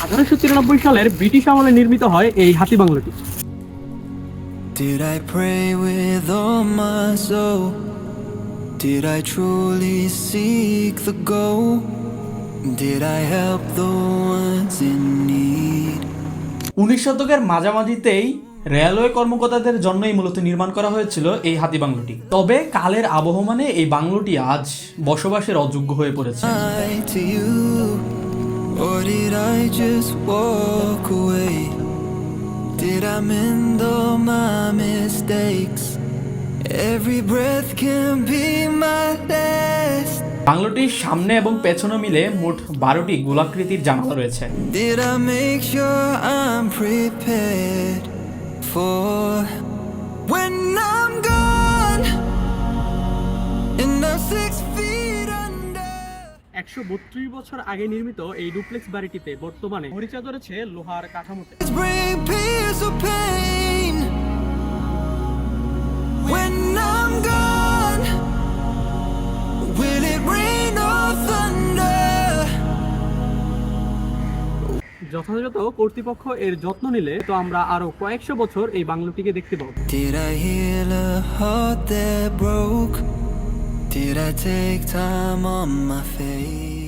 1893 সালের ব্রিটিশ আমলে নির্মিত হয় এই হাতি বাংলোটি। Did I pray with all my soul? Did I truly seek the goal? Did I help the ones in need? 19 শতকের মাঝামাঝিতেই রেলওয়ে কর্মকর্তাদের জন্যই মূলত নির্মাণ করা হয়েছিল এই হাতি বাংলোটি। তবে কালের আবহমানে এই বাংলোটি আজ বসবাসের অযোগ্য হয়ে পড়েছে। Lied to you, or did I just walk away? Did I mend all my mistakes? Every breath can be my last. বাংলোটির সামনে এবং পেছনে মিলে মোট 12টি গোলাকৃতির জানালা রয়েছে। Did I make sure I'm prepared for when I'm gone and I'm 6 feet under? 132 বছর আগে নির্মিত এই ডুপ্লেক্স বাড়িটিতে বর্তমানে মরিচা ধরেছে লোহার কাঠামোতে। Let's bring peace or pain when I'm gone. Will it rain or thunder? যথাযথ কর্তৃপক্ষ এর যত্ন নিলে তো আমরা আরো কয়েকশো বছর এই বাংলোটিকে দেখতে পাবো। Did I heal a heart that broke? Did I take time on my face?